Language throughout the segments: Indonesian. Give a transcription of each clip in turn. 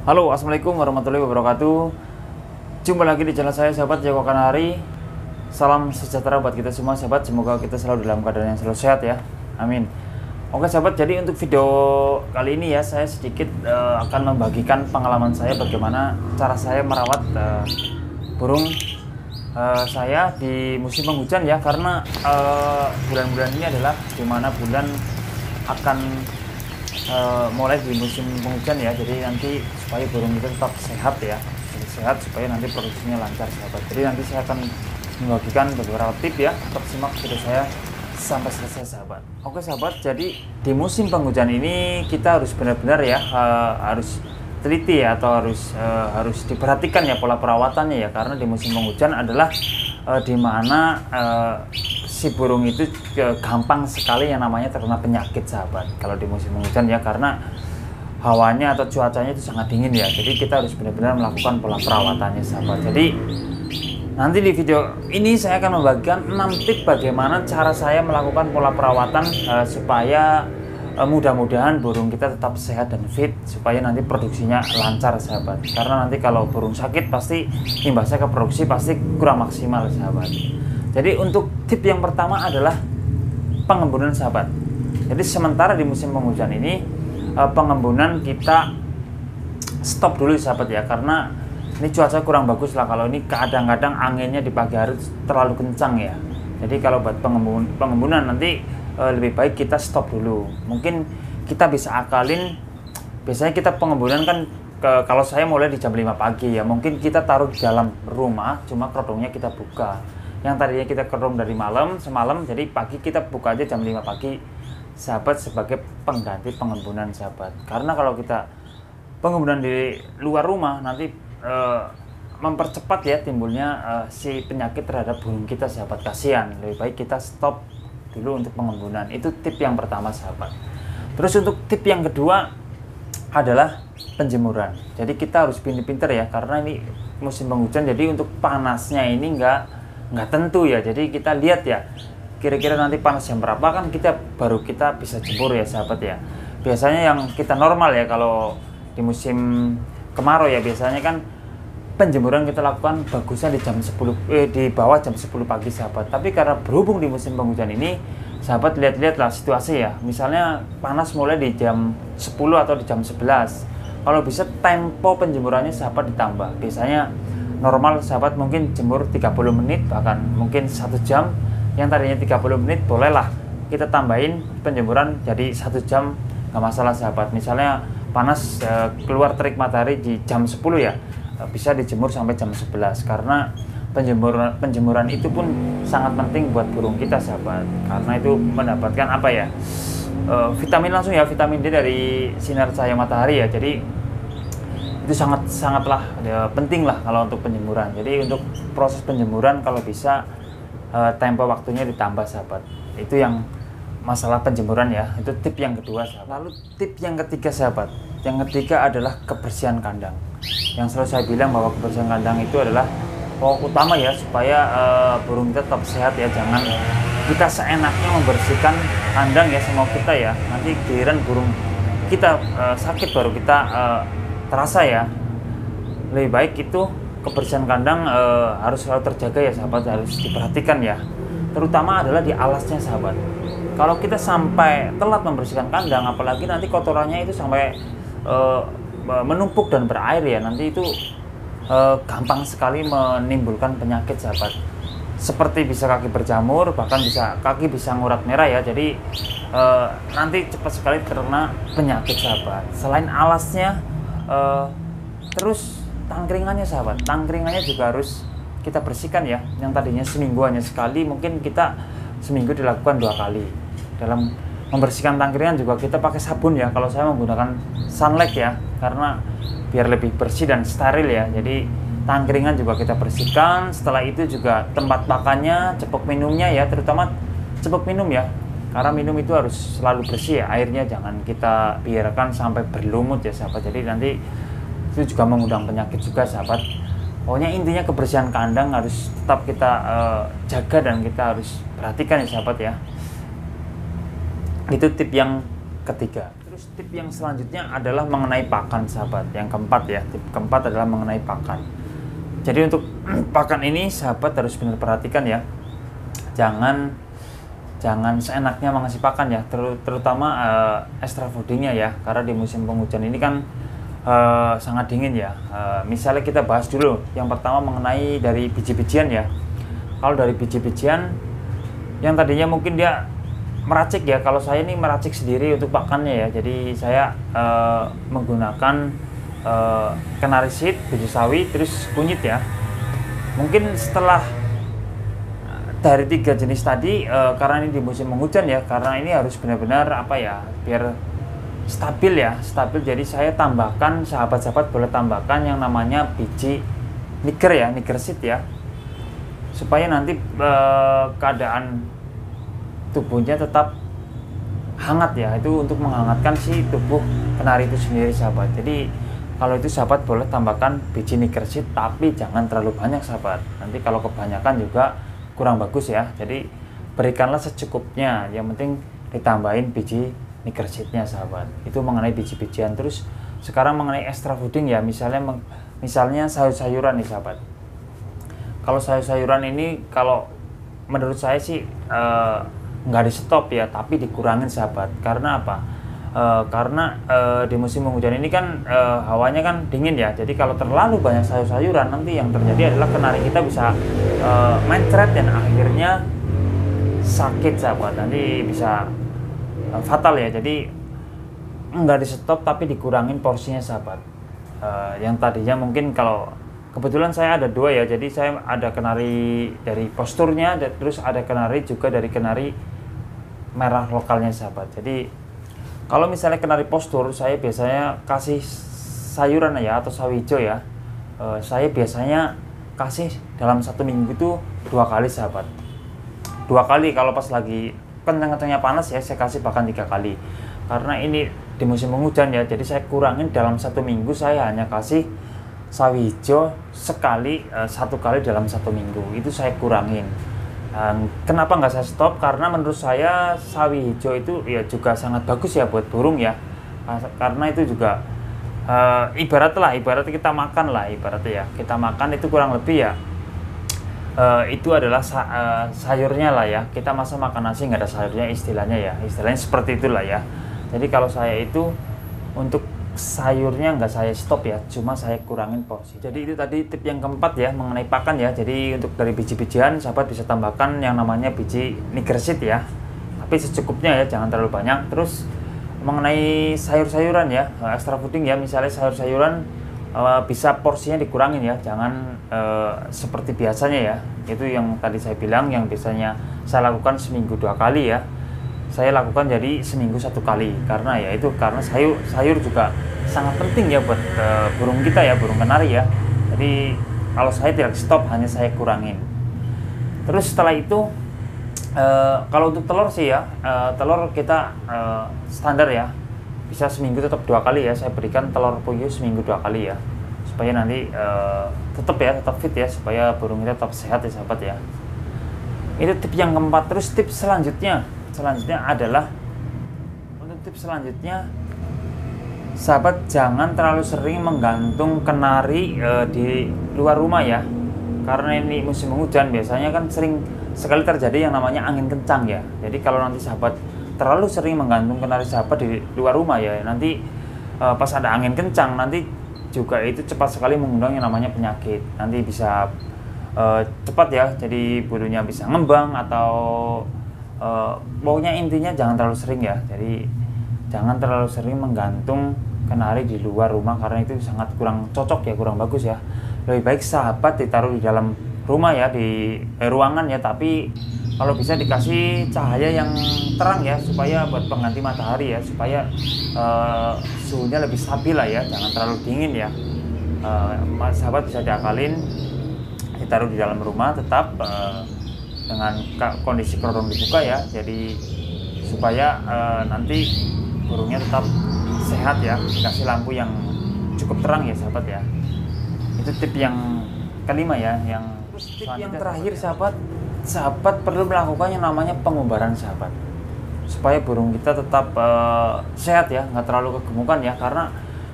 Halo, assalamualaikum warahmatullahi wabarakatuh. Jumpa lagi di channel saya, sahabat Jago Kanari. Salam sejahtera buat kita semua, sahabat. Semoga kita selalu dalam keadaan yang selalu sehat ya. Amin. Oke, sahabat. Jadi untuk video kali ini ya, saya sedikit akan membagikan pengalaman saya bagaimana cara saya merawat burung saya di musim penghujan ya. Karena bulan-bulan ini adalah dimana bulan akan mulai di musim penghujan ya, jadi nanti supaya burung itu tetap sehat ya, sehat supaya nanti produksinya lancar, sahabat. Jadi nanti saya akan membagikan beberapa tips ya, tetap simak video saya sampai selesai, sahabat. Oke sahabat, jadi di musim penghujan ini kita harus benar-benar ya harus teliti ya, atau harus diperhatikan ya pola perawatannya ya, karena di musim penghujan adalah dimana si burung itu gampang sekali yang namanya terkena penyakit, sahabat, kalau di musim penghujan ya, karena hawanya atau cuacanya itu sangat dingin ya. Jadi kita harus benar-benar melakukan pola perawatannya, sahabat. Jadi nanti di video ini saya akan membagikan 6 tips bagaimana cara saya melakukan pola perawatan supaya mudah-mudahan burung kita tetap sehat dan fit, supaya nanti produksinya lancar, sahabat. Karena nanti kalau burung sakit pasti imbasnya ke produksi pasti kurang maksimal, sahabat. Jadi untuk tips yang pertama adalah pengembunan, sahabat. Jadi sementara di musim penghujan ini pengembunan kita stop dulu, sahabat ya, karena ini cuaca kurang bagus lah. Kalau ini kadang-kadang anginnya di pagi hari terlalu kencang ya. Jadi kalau buat pengembunan nanti lebih baik kita stop dulu. Mungkin kita bisa akalin, biasanya kita pengembunan kan kalau saya mulai di jam 5 pagi ya, mungkin kita taruh di dalam rumah, cuma kerodongnya kita buka. Yang tadinya kita kerong dari semalam, jadi pagi kita buka aja jam 5 pagi, sahabat, sebagai pengganti pengembunan, sahabat. Karena kalau kita pengembunan di luar rumah nanti mempercepat ya timbulnya si penyakit terhadap burung kita, sahabat. Kasihan, lebih baik kita stop dulu untuk pengembunan. Itu tips yang pertama, sahabat. Terus untuk tips yang kedua adalah penjemuran. Jadi kita harus pinter-pinter ya, karena ini musim penghujan, jadi untuk panasnya ini nggak tentu ya. Jadi kita lihat ya, kira-kira nanti panas jam berapa kan baru kita bisa jemur ya, sahabat ya. Biasanya yang kita normal ya, kalau di musim kemarau ya, biasanya kan penjemuran kita lakukan bagusnya di jam 10 di bawah jam 10 pagi, sahabat. Tapi karena berhubung di musim penghujan ini, sahabat, lihat-lihatlah situasi ya. Misalnya panas mulai di jam 10 atau di jam 11. Kalau bisa tempo penjemurannya, sahabat, ditambah. Biasanya normal, sahabat, mungkin jemur 30 menit, bahkan mungkin 1 jam. Yang tadinya 30 menit bolehlah kita tambahin penjemuran jadi 1 jam, nggak masalah, sahabat. Misalnya panas keluar terik matahari di jam 10 ya, bisa dijemur sampai jam 11, karena penjemuran itu pun sangat penting buat burung kita, sahabat, karena itu mendapatkan apa ya, vitamin langsung ya, vitamin D dari sinar cahaya matahari ya. Jadi itu sangatlah ya, penting lah kalau untuk penjemuran. Jadi untuk proses penjemuran kalau bisa tempo waktunya ditambah, sahabat. Itu yang masalah penjemuran ya. Itu tips yang kedua, sahabat. Lalu tips yang ketiga, sahabat. Yang ketiga adalah kebersihan kandang. Yang selalu saya bilang bahwa kebersihan kandang itu adalah pokok utama ya, supaya burung kita tetap sehat ya. Jangan kita seenaknya membersihkan kandang ya semau kita ya. Nanti giliran burung kita sakit baru kita terasa ya. Lebih baik itu kebersihan kandang harus selalu terjaga ya, sahabat, harus diperhatikan ya. Terutama adalah di alasnya, sahabat. Kalau kita sampai telat membersihkan kandang, apalagi nanti kotorannya itu sampai menumpuk dan berair ya, nanti itu gampang sekali menimbulkan penyakit, sahabat. Seperti bisa kaki berjamur, bahkan kaki bisa ngurat merah ya. Jadi nanti cepat sekali terkena penyakit, sahabat. Selain alasnya, terus tangkringannya, sahabat. Tangkringannya juga harus kita bersihkan ya. Yang tadinya seminggu hanya sekali, mungkin kita seminggu dilakukan 2 kali. Dalam membersihkan tangkringan juga kita pakai sabun ya. Kalau saya menggunakan Sunlight ya, karena biar lebih bersih dan steril ya. Jadi tangkringan juga kita bersihkan. Setelah itu juga tempat pakannya, cepuk minumnya ya, terutama cepuk minum ya. Karena minum itu harus selalu bersih ya, airnya jangan kita biarkan sampai berlumut ya, sahabat. Jadi nanti itu juga mengundang penyakit juga, sahabat. Pokoknya intinya kebersihan kandang harus tetap kita jaga dan kita harus perhatikan ya, sahabat ya. Itu tip yang ketiga. Terus tip yang selanjutnya adalah mengenai pakan sahabat. Yang keempat ya, tip keempat adalah mengenai pakan. Jadi untuk pakan ini sahabat harus benar perhatikan ya. Jangan seenaknya mengasih pakan ya, terutama extra foodingnya ya, karena di musim penghujan ini kan sangat dingin ya. Misalnya kita bahas dulu yang pertama mengenai dari biji-bijian ya. Kalau dari biji-bijian yang tadinya mungkin dia meracik ya, kalau saya ini meracik sendiri untuk pakannya ya. Jadi saya menggunakan kenari seed, biji sawi, terus kunyit ya. Mungkin setelah dari 3 jenis tadi, karena ini di musim penghujan ya, karena ini harus benar-benar apa ya, biar stabil ya, stabil. Jadi saya tambahkan, sahabat-sahabat boleh tambahkan yang namanya biji niger ya, niger seed ya, supaya nanti keadaan tubuhnya tetap hangat ya. Itu untuk menghangatkan si tubuh kenari itu sendiri sahabat. Jadi kalau itu sahabat boleh tambahkan biji niger seed, tapi jangan terlalu banyak sahabat. Nanti kalau kebanyakan juga kurang bagus ya. Jadi berikanlah secukupnya, yang penting ditambahin biji niger seednya sahabat. Itu mengenai biji-bijian. Terus sekarang mengenai extra fooding ya, misalnya sayur-sayuran nih sahabat. Kalau sayur-sayuran ini kalau menurut saya sih nggak di stop ya, tapi dikurangin sahabat. Karena apa? Karena di musim penghujan ini kan hawanya kan dingin ya. Jadi kalau terlalu banyak sayur-sayuran, nanti yang terjadi adalah kenari kita bisa mencret dan akhirnya sakit sahabat. Nanti bisa fatal ya. Jadi nggak di stop tapi dikurangin porsinya sahabat. Yang tadinya mungkin kalau kebetulan saya ada 2 ya. Jadi saya ada kenari dari posturnya, terus ada kenari juga dari kenari merah lokalnya sahabat. Jadi kalau misalnya kenari postur, saya biasanya kasih sayuran ya, atau sawi hijau ya. Saya biasanya kasih dalam 1 minggu itu 2 kali sahabat. 2 kali, kalau pas lagi kencang-kencangnya panas ya, saya kasih bahkan 3 kali. Karena ini di musim penghujan ya, jadi saya kurangin dalam 1 minggu saya hanya kasih sawi hijau sekali, 1 kali dalam 1 minggu. Itu saya kurangin. Kenapa nggak saya stop? Karena menurut saya sawi hijau itu ya juga sangat bagus ya buat burung ya. Karena itu juga ibarat kita makan lah, ibaratnya ya kita makan itu kurang lebih ya, itu adalah sayurnya lah ya. Kita masa makan nasi nggak ada sayurnya, istilahnya seperti itulah ya. Jadi kalau saya itu untuk sayurnya nggak saya stop ya, cuma saya kurangin porsi. Jadi itu tadi tip yang keempat ya, mengenai pakan ya. Jadi untuk dari biji-bijian sahabat bisa tambahkan yang namanya biji niger seed ya, tapi secukupnya ya, jangan terlalu banyak. Terus mengenai sayur-sayuran ya, extra fooding ya, misalnya sayur-sayuran bisa porsinya dikurangin ya, jangan seperti biasanya ya. Itu yang tadi saya bilang, yang biasanya saya lakukan seminggu 2 kali ya, saya lakukan jadi seminggu 1 kali. Karena ya itu, karena sayur juga sangat penting ya buat burung kita ya, burung kenari ya. Jadi kalau saya tidak stop, hanya saya kurangin. Terus setelah itu kalau untuk telur sih ya, telur kita standar ya, bisa seminggu tetap 2 kali ya. Saya berikan telur puyuh seminggu 2 kali ya, supaya nanti tetap fit ya, supaya burung kita tetap sehat ya sahabat ya. Itu tip yang keempat. Terus tips selanjutnya adalah, untuk tips selanjutnya sahabat, jangan terlalu sering menggantung kenari di luar rumah ya. Karena ini musim hujan, biasanya kan sering sekali terjadi yang namanya angin kencang ya. Jadi kalau nanti sahabat terlalu sering menggantung kenari sahabat di luar rumah ya, nanti pas ada angin kencang, nanti juga itu cepat sekali mengundang yang namanya penyakit. Nanti bisa cepat ya, jadi bulunya bisa ngembang atau pokoknya intinya jangan terlalu sering ya. Jadi jangan terlalu sering menggantung kenari di luar rumah, karena itu sangat kurang cocok ya, kurang bagus ya. Lebih baik sahabat ditaruh di dalam rumah ya, di ruangan ya, tapi kalau bisa dikasih cahaya yang terang ya, supaya buat pengganti matahari ya, supaya suhunya lebih stabil lah ya, jangan terlalu dingin ya. Sahabat bisa diakalin ditaruh di dalam rumah, tetap dengan kondisi kerodong dibuka ya, jadi supaya nanti burungnya tetap sehat ya, dikasih lampu yang cukup terang ya sahabat ya. Itu tip yang kelima ya. Tip yang terakhir sahabat perlu melakukan yang namanya pengubaran sahabat. supaya burung kita tetap sehat ya, nggak terlalu kegemukan ya. Karena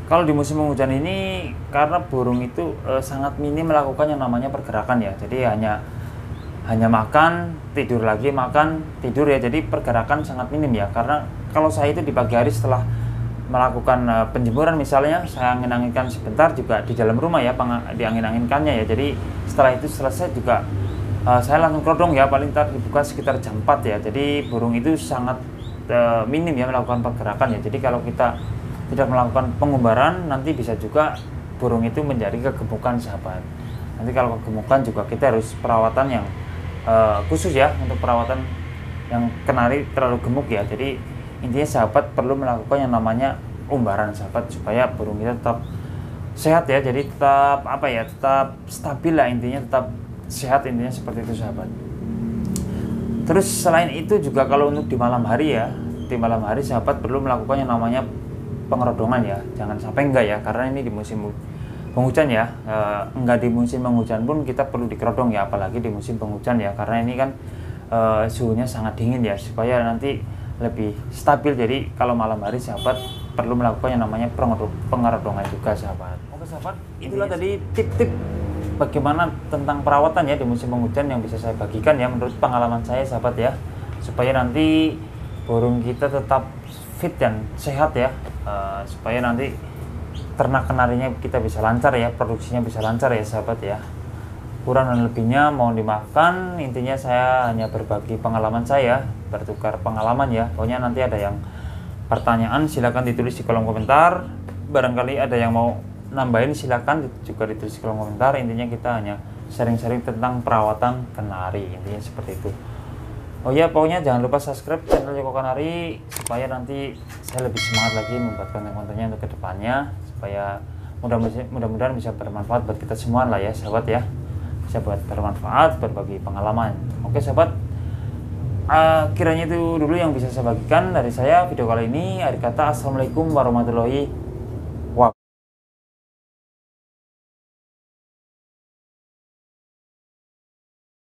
kalau di musim penghujan ini, karena burung itu sangat minim melakukan yang namanya pergerakan ya, jadi hanya makan, tidur lagi, makan, tidur ya, jadi pergerakan sangat minim ya. Karena kalau saya itu di pagi hari setelah melakukan penjemuran misalnya, saya angin-anginkan sebentar juga di dalam rumah ya, diangin-anginkannya ya, jadi setelah itu selesai juga saya langsung kerodong ya, paling ntar dibuka sekitar jam 4 ya. Jadi burung itu sangat minim ya melakukan pergerakan ya, jadi kalau kita tidak melakukan pengumbaran, nanti bisa juga burung itu menjadi kegemukan sahabat. Nanti kalau kegemukan juga kita harus perawatan yang khusus ya, untuk perawatan yang kenari terlalu gemuk ya. Jadi intinya sahabat perlu melakukan yang namanya umbaran sahabat, supaya burung kita tetap sehat ya, jadi tetap tetap stabil lah, intinya tetap sehat, intinya seperti itu sahabat. Terus selain itu juga kalau untuk di malam hari ya, di malam hari sahabat perlu melakukan yang namanya pengerodongan ya, jangan sampai enggak ya, karena ini di musim penghujan ya, enggak di musim penghujan pun kita perlu dikerodong ya, apalagi di musim penghujan ya, karena ini kan suhunya sangat dingin ya, supaya nanti lebih stabil. Jadi kalau malam hari sahabat perlu melakukan yang namanya pengerodongan juga sahabat. Oke sahabat, itulah tadi tip-tip bagaimana tentang perawatan ya di musim penghujan yang bisa saya bagikan ya, menurut pengalaman saya sahabat ya, supaya nanti burung kita tetap fit dan sehat ya, supaya nanti ternak kenarinya kita bisa lancar ya, produksinya bisa lancar ya sahabat ya. Kurang dan lebihnya mohon dimaafkan, intinya saya hanya berbagi pengalaman saya, bertukar pengalaman ya. Pokoknya nanti ada yang pertanyaan silakan ditulis di kolom komentar, barangkali ada yang mau nambahin silakan juga ditulis di kolom komentar. Intinya kita hanya sharing-sharing tentang perawatan kenari, intinya seperti itu. Oh ya, pokoknya jangan lupa subscribe channel Joko Kanari supaya nanti saya lebih semangat lagi membuat konten-kontennya untuk kedepannya, supaya mudah-mudahan bisa bermanfaat buat kita semua lah ya sahabat ya, bisa buat bermanfaat, berbagi pengalaman. Oke sahabat, kiranya itu dulu yang bisa saya bagikan dari saya video kali ini. Akhir kata, assalamualaikum warahmatullahi wabarakatuh.